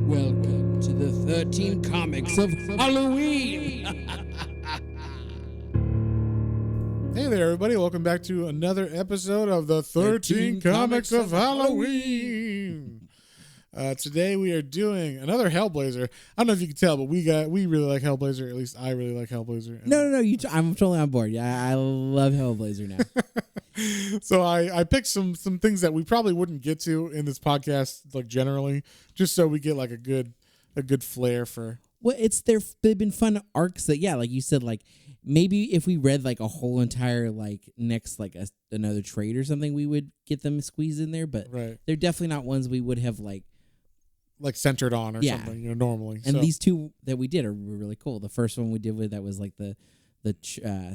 Welcome to the 13 Comics of Halloween. Hey there, everybody. Welcome back to another episode of the 13 Comics of Halloween. Today we are doing another Hellblazer. I don't know if you can tell, but we really like Hellblazer. At least I really like Hellblazer. No. I'm totally on board. Yeah, I love Hellblazer now. So I picked some things that we probably wouldn't get to in this podcast, like generally, just so we get like a good flair for. Well, they've been fun arcs that, yeah, like you said, like maybe if we read like a whole entire like next like another trade or something, we would get them squeezed in there. But right. They're definitely not ones we would have like centered on or something, normally. And these two that we did were really cool. The first one we did that was like the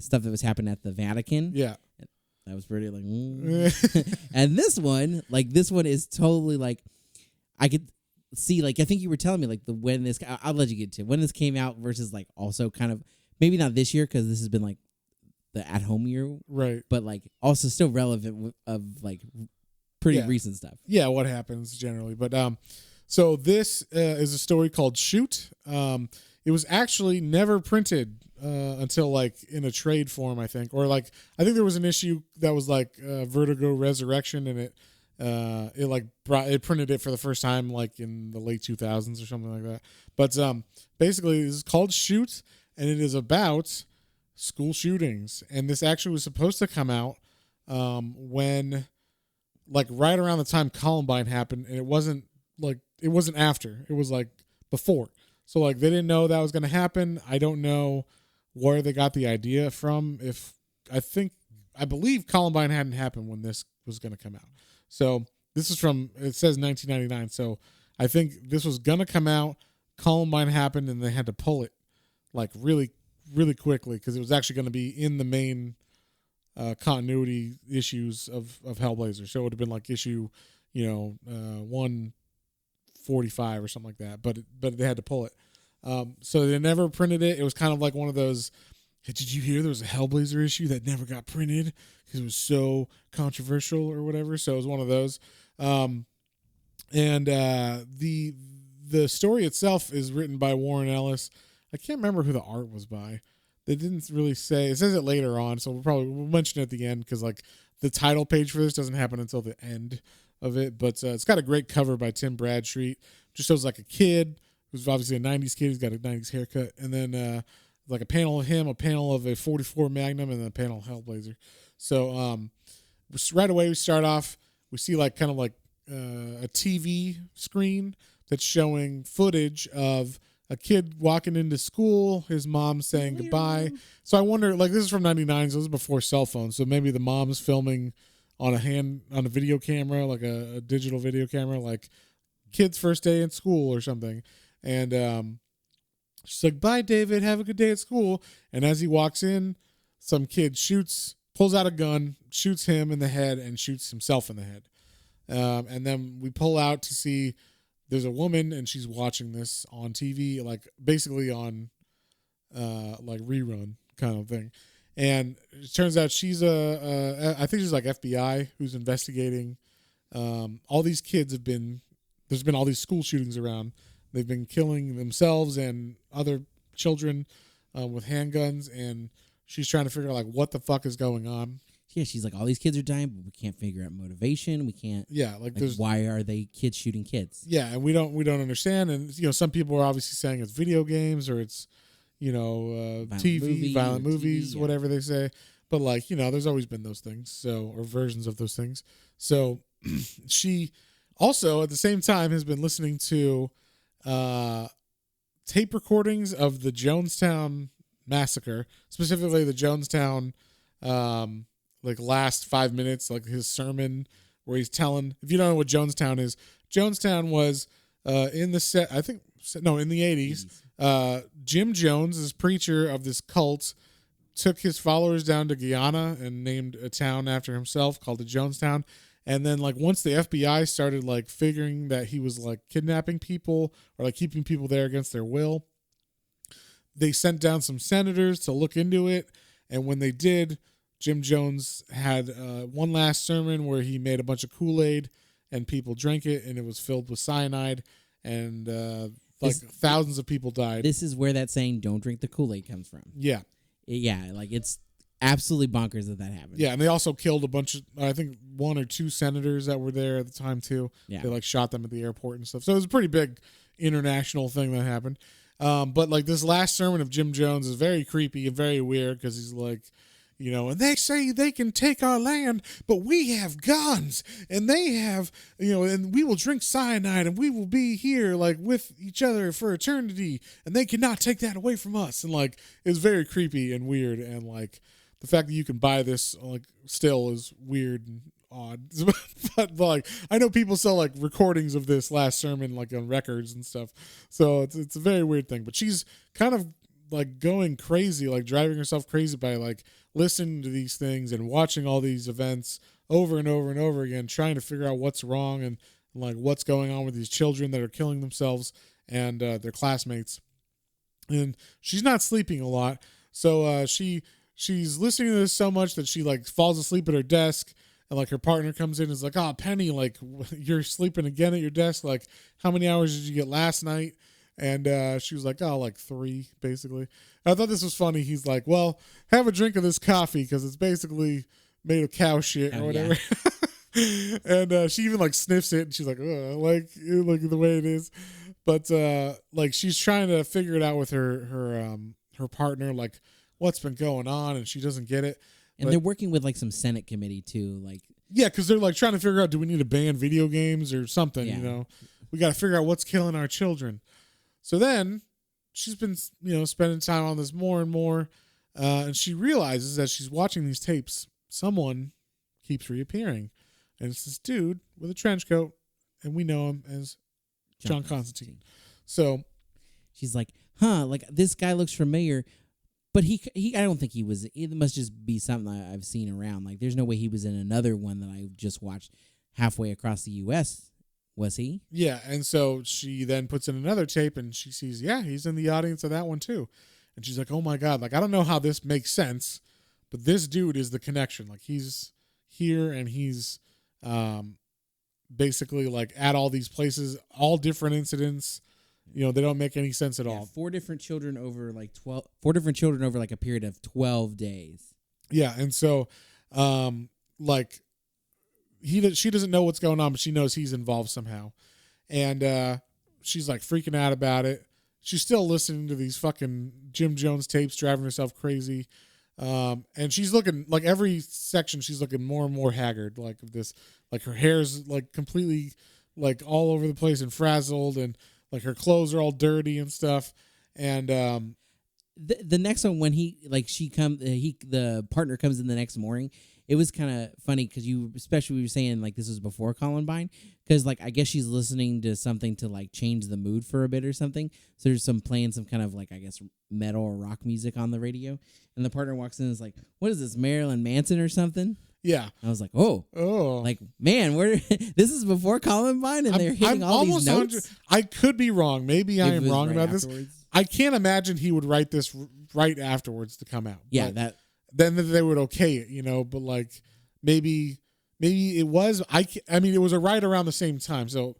stuff that was happening at the Vatican. Yeah. That was pretty like, and this one is totally like, I could see, like, I think you were telling me like I'll let you get to when this came out versus like also kind of maybe not this year because this has been like the at home year, right? But like also still relevant of like pretty recent stuff. Yeah, what happens generally, but so this is a story called Shoot. It was actually never printed until like in a trade form, I think, or like I think there was an issue that was like Vertigo Resurrection, and it printed it for the first time like in the late 2000s or something like that. But basically, this is called Shoot, and it is about school shootings. And this actually was supposed to come out when like right around the time Columbine happened, and it wasn't after, it was like before. So like they didn't know that was going to happen. I don't know where they got the idea from. I believe Columbine hadn't happened when this was going to come out. So this is it says 1999. So I think this was going to come out. Columbine happened and they had to pull it like really, really quickly because it was actually going to be in the main continuity issues of Hellblazer. So it would have been like issue, 145 or something like that, but they had to pull it. So they never printed it. It was kind of like one of those, hey, did you hear there was a Hellblazer issue that never got printed because it was so controversial or whatever? So it was one of those. And the story itself is written by Warren Ellis. I can't remember who the art was by. They didn't really say. It says it later on, so we'll mention it at the end because like the title page for this doesn't happen until the end of it. But it's got a great cover by Tim Bradstreet. Just shows like a kid who's obviously a 90s kid. He's got a 90s haircut. And then like a panel of him, a panel of a 44 Magnum, and then a panel of Hellblazer. So right away we start off, we see like kind of like a TV screen that's showing footage of a kid walking into school, his mom saying goodbye. So I wonder, like, this is from 99, so this is before cell phones. So maybe the mom's filming on a video camera, like a digital video camera, like kid's first day in school or something. And she's like, bye, David, have a good day at school. And as he walks in, some kid pulls out a gun, shoots him in the head, and shoots himself in the head. And then we pull out to see there's a woman, and she's watching this on TV, like basically on like rerun kind of thing. And it turns out she's I think she's like FBI who's investigating. All these kids there's been all these school shootings around. They've been killing themselves and other children with handguns, and she's trying to figure out like what the fuck is going on. Yeah, she's like, all these kids are dying, but we can't figure out motivation. We can't. Yeah, like there's why are they kids shooting kids? Yeah, and we don't understand. And some people are obviously saying it's video games or it's violent movies, whatever they say. But like there's always been those things, or versions of those things. So she also at the same time has been listening to tape recordings of the Jonestown massacre, specifically the Jonestown like last 5 minutes, like his sermon where he's telling, if you don't know what Jonestown is, Jonestown was in the 80s. Jim Jones, this preacher of this cult, took his followers down to Guyana and named a town after himself called the Jonestown. And then like once the FBI started like figuring that he was like kidnapping people or like keeping people there against their will, they sent down some senators to look into it. And when they did, Jim Jones had one last sermon where he made a bunch of Kool-Aid and people drank it and it was filled with cyanide. and thousands of people died. This is where that saying "Don't drink the Kool-Aid" comes from. Yeah. Yeah, like it's absolutely bonkers that happened. Yeah, and they also killed a bunch of, I think, 1 or 2 senators that were there at the time too. Yeah. They like shot them at the airport and stuff. So it was a pretty big international thing that happened. But like this last sermon of Jim Jones is very creepy and very weird because he's like, and they say they can take our land, but we have guns and they have, and we will drink cyanide and we will be here like with each other for eternity and they cannot take that away from us. And like, it's very creepy and weird. And like the fact that you can buy this like still is weird and odd. But like, I know people sell like recordings of this last sermon, like on records and stuff. So it's a very weird thing, but she's kind of like going crazy, like driving herself crazy by like listening to these things and watching all these events over and over and over again, trying to figure out what's wrong and like what's going on with these children that are killing themselves and their classmates. And she's not sleeping a lot. So she's listening to this so much that she like falls asleep at her desk. And like her partner comes in and is like, "Oh, Penny, like you're sleeping again at your desk. Like, how many hours did you get last night?" And she was like, "Oh, like 3, basically." I thought this was funny. He's like, "Well, have a drink of this coffee because it's basically made of cow shit or whatever." Yeah. And she even like sniffs it and she's like, "Ugh," like the way it is. But like she's trying to figure it out with her partner, like what's been going on, and she doesn't get it. And they're working with like some Senate committee too, like yeah, because they're like trying to figure out, do we need to ban video games or something? Yeah. We got to figure out what's killing our children. So then she's been spending time on this more and more, and she realizes as she's watching these tapes, someone keeps reappearing, and it's this dude with a trench coat, and we know him as John Constantine. So she's like, "Huh, like this guy looks familiar." But he I don't think he was. It must just be something I've seen around. Like, there's no way he was in another one that I just watched halfway across the U.S. Was he? Yeah, and so she then puts in another tape, and she sees, yeah, he's in the audience of that one too. And she's like, "Oh my God, like I don't know how this makes sense, but this dude is the connection. Like he's here, and he's basically like at all these places, all different incidents." They don't make any sense at all. 4 different children over like 12. 4 different children over like a period of 12 days. Yeah, and so, like, she doesn't know what's going on, but she knows he's involved somehow, and she's like freaking out about it. She's still listening to these fucking Jim Jones tapes, driving herself crazy, and she's looking like every section she's looking more and more haggard, like this, like her hair's like completely like all over the place and frazzled, and like her clothes are all dirty and stuff. And the next one, when the partner comes in the next morning, it was kind of funny because especially you were saying like this was before Columbine, because like I guess she's listening to something to like change the mood for a bit or something. So there's playing some kind of like I guess metal or rock music on the radio, and the partner walks in and is like, "What is this, Marilyn Manson or something?" Yeah, I was like, oh, like man, this is before Columbine, and they're hitting all these notes. I could be wrong. Maybe I am wrong about this. I can't imagine he would write this right afterwards to come out. Yeah, but then they would okay it, But like maybe it was. I mean, it was right around the same time. So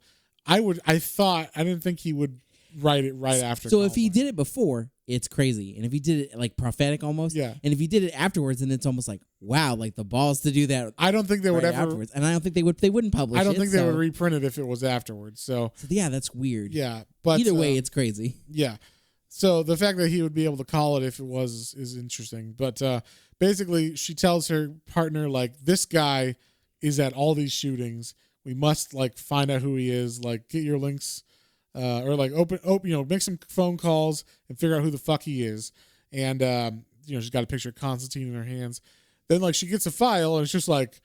I didn't think he would write it right after. So if he did it before, it's crazy. And if he did it like prophetic almost, yeah. And if he did it afterwards, then it's almost like, wow, like the balls to do that. I don't think they would ever afterwards. And I don't think they wouldn't publish it. I don't think they would reprint it if it was afterwards. So yeah, that's weird. Yeah. But either way, it's crazy. Yeah. So the fact that he would be able to call it if it was is interesting. But basically she tells her partner, like, this guy is at all these shootings. We must like find out who he is, like get your links. Or like open, make some phone calls and figure out who the fuck he is. And, she's got a picture of Constantine in her hands. Then like she gets a file and it's just like,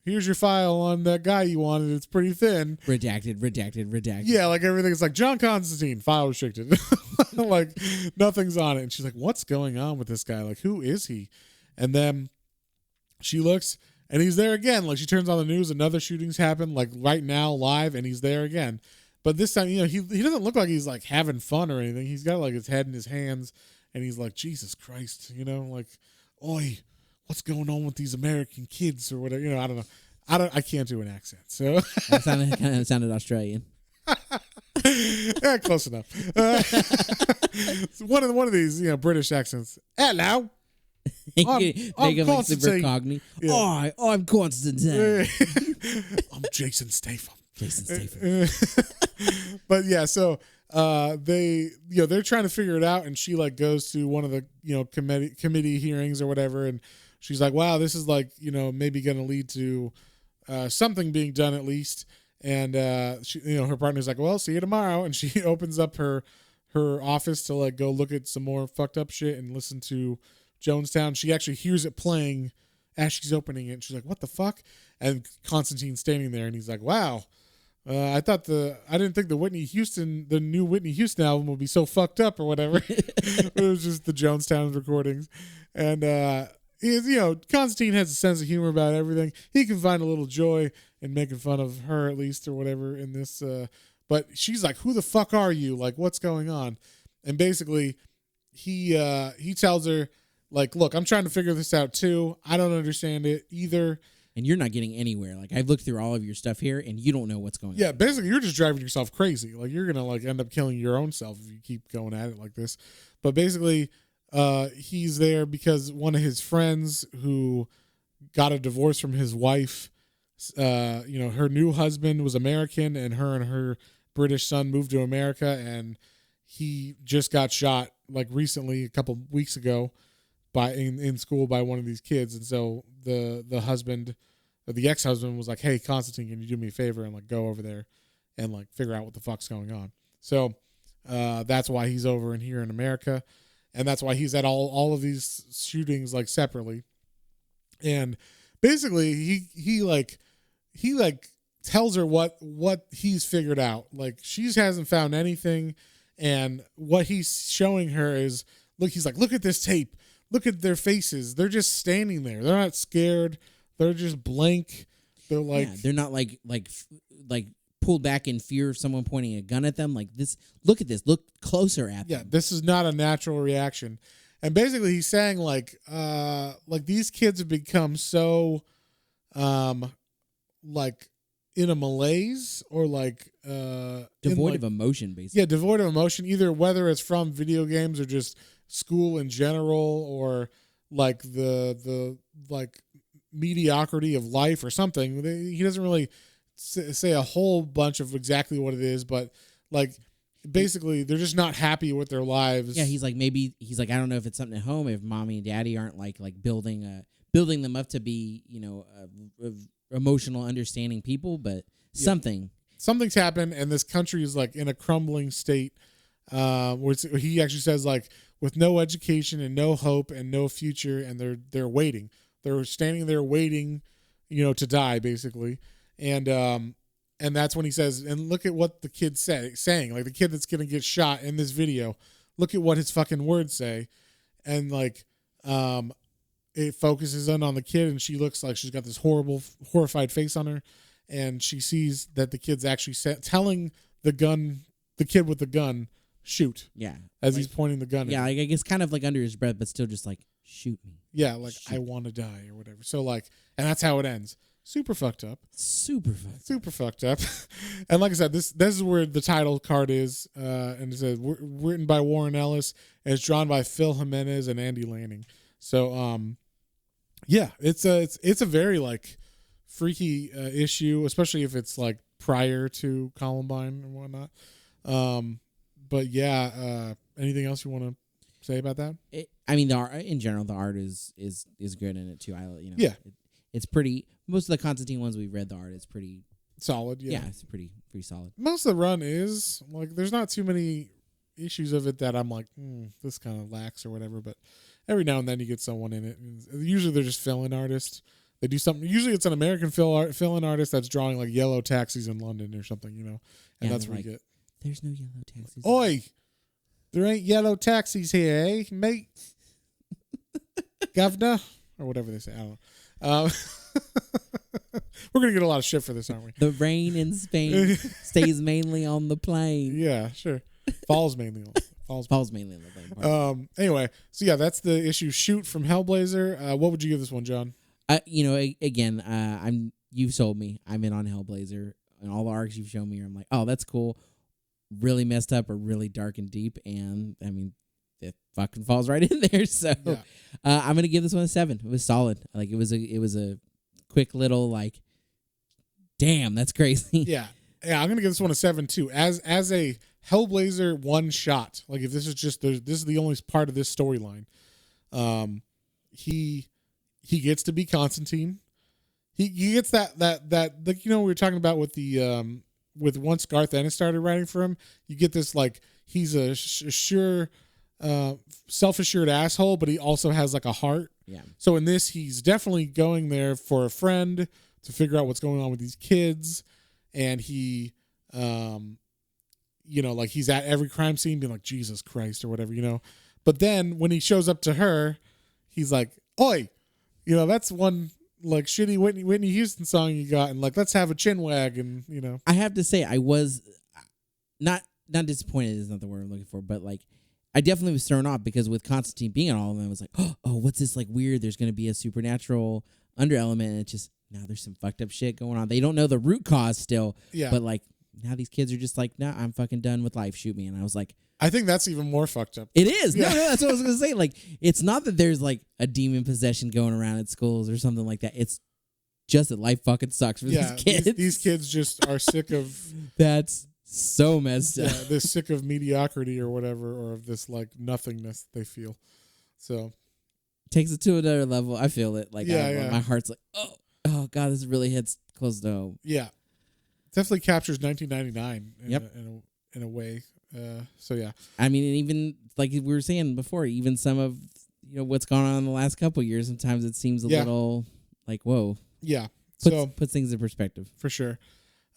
here's your file on that guy you wanted. It's pretty thin. Redacted. Yeah. Like everything is like John Constantine, file restricted. Like nothing's on it. And she's like, what's going on with this guy? Like, who is he? And then she looks and he's there again. Like she turns on the news. Another shootings happen like right now live. And he's there again. But this time, he doesn't look like he's like having fun or anything. He's got like his head in his hands, and he's like, Jesus Christ, like, oi, what's going on with these American kids or whatever? I don't know. I can't do an accent, so that sounded Australian. Yeah, close enough. So one of these, British accents. Hello. Make I'm him like super Constantine. cognate. Yeah. I'm Constantine. I'm Jason Statham. Jason Statham. But yeah, so they're trying to figure it out, and she like goes to one of the committee hearings or whatever, and she's like, wow, this is like maybe going to lead to something being done at least. And she, her partner's like, well, see you tomorrow, and she opens up her office to like go look at some more fucked up shit and listen to Jonestown. She actually hears it playing as she's opening it. And she's like, what the fuck? And Constantine's standing there, and he's like, wow. I didn't think the new Whitney Houston album would be so fucked up or whatever. It was just the Jonestown recordings. And, Constantine has a sense of humor about everything. He can find a little joy in making fun of her, at least, or whatever in this. But she's like, who the fuck are you? Like, what's going on? And basically he tells her like, look, I'm trying to figure this out too. I don't understand it either. And you're not getting anywhere. Like, I've looked through all of your stuff here, and you don't know what's going on. Yeah, basically, you're just driving yourself crazy. Like, you're gonna like end up killing your own self if you keep going at it like this. But basically, he's there because one of his friends who got a divorce from his wife, her new husband was American, and her British son moved to America, and he just got shot like recently, a couple weeks ago, in school by one of these kids. And so the husband, or the ex-husband, was like, hey, Constantine, can you do me a favor and like go over there and like figure out what the fuck's going on? So that's why he's over in here in America, and that's why he's at all of these shootings like separately. And basically he tells her what he's figured out. Like, she hasn't found anything, and what he's showing her is, he's like, look at this tape. Look at their faces. They're just standing there. They're not scared. They're just blank. They're like, they're not like pulled back in fear of someone pointing a gun at them. Like this. Look at this. Look closer at them. Yeah, this is not a natural reaction. And basically, he's saying like these kids have become so, like in a malaise or like devoid of emotion, basically. Yeah, devoid of emotion. Either whether it's from video games or just school in general, or like the like mediocrity of life or something. He doesn't really say a whole bunch of exactly what it is, but like basically they're just not happy with their lives. Yeah, he's like, I don't know if it's something at home, if mommy and daddy aren't like building them up to be emotional, understanding people, but something's happened, and this country is like in a crumbling state. Where he actually says like, with no education and no hope and no future, and they're waiting. They're standing there waiting, to die basically. And that's when he says, and look at what the kid's saying, like the kid that's gonna get shot in this video. Look at what his fucking words say, and like, it focuses in on the kid, and she looks like she's got this horrible, horrified face on her, and she sees that the kid's actually telling the kid with the gun, shoot. Yeah. As he's pointing the gun at him. I guess kind of like under his breath, but still just like, shoot me. Yeah, like, shoot. I want to die or whatever. So like, and that's how it ends. Super fucked up. Super fucked up. And like I said, this is where the title card is. And it says written by Warren Ellis, and it's drawn by Phil Jimenez and Andy Lanning. So yeah, it's a very like freaky issue, especially if it's like prior to Columbine and whatnot. But yeah, anything else you want to say about that? The art in general, the art is good in it too. Yeah, it's pretty. Most of the Constantine ones we've read, the art is pretty solid. Yeah, it's pretty solid. Most of the run is like, there's not too many issues of it that I'm like, this kind of lacks or whatever. But every now and then you get someone in it. And usually they're just fill-in artists. They do something. Usually it's an American fill-in artist that's drawing like yellow taxis in London or something, and that's what you get. There's no yellow taxis. Oi! There ain't yellow taxis here, eh, mate? Governor? Or whatever they say. I don't know. We're going to get a lot of shit for this, aren't we? The rain in Spain stays mainly on the plain. Yeah, sure. Falls mainly on mainly on the plain. Anyway, so yeah, that's the issue Shoot from Hellblazer. What would you give this one, John? Again, you've sold me. I'm in on Hellblazer, and all the arcs you've shown me, I'm like, oh, that's cool. really messed up or really dark and deep, and I mean, it fucking falls right in there. So Yeah. I'm gonna give this one a 7. It was solid. Like it was a quick little like, damn, that's crazy. Yeah. I'm gonna give this one a 7 too. As a Hellblazer one shot, like if this is just this is the only part of this storyline, he gets to be Constantine. He gets that like, we were talking about with the with once Garth Ennis started writing for him, you get this like he's a sure self-assured asshole, but he also has like a heart. Yeah. So in this, he's definitely going there for a friend to figure out what's going on with these kids, and he like he's at every crime scene being like, Jesus Christ or whatever, but then when he shows up to her, he's like, oi, that's one like shitty Whitney Houston song you got, and like let's have a chin wag, and I have to say I was not disappointed is not the word I'm looking for, but like I definitely was thrown off because with Constantine being on all of them, I was like, oh, what's this like weird? There's going to be a supernatural under element, and it's just now there's some fucked up shit going on. They don't know the root cause still, but like now these kids are just like, nah, I'm fucking done with life. Shoot me, and I was like, I think that's even more fucked up. it is. Yeah. No, that's what I was gonna say. Like, it's not that there's like a demon possession going around at schools or something like that. It's just that life fucking sucks for these kids. These kids just are sick of that's so messed up. they're sick of mediocrity or whatever, or of this like nothingness they feel. So takes it to another level. I feel it. Like, my heart's like, oh god, this really hits close to home. Yeah, definitely captures 1999 in a way. So yeah, I mean, and even like we were saying before, even some of what's gone on in the last couple of years, sometimes it seems a little like, whoa. Yeah, puts things in perspective for sure.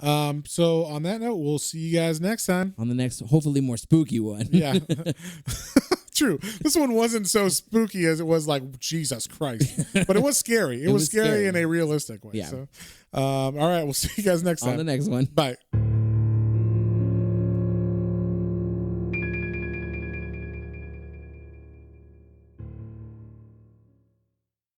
So on that note, we'll see you guys next time on the next, hopefully more spooky one. Yeah. True. This one wasn't so spooky as it was like Jesus Christ, but it was scary. It was scary in a realistic way. Yeah. So, all right, we'll see you guys next time on the next one. Bye.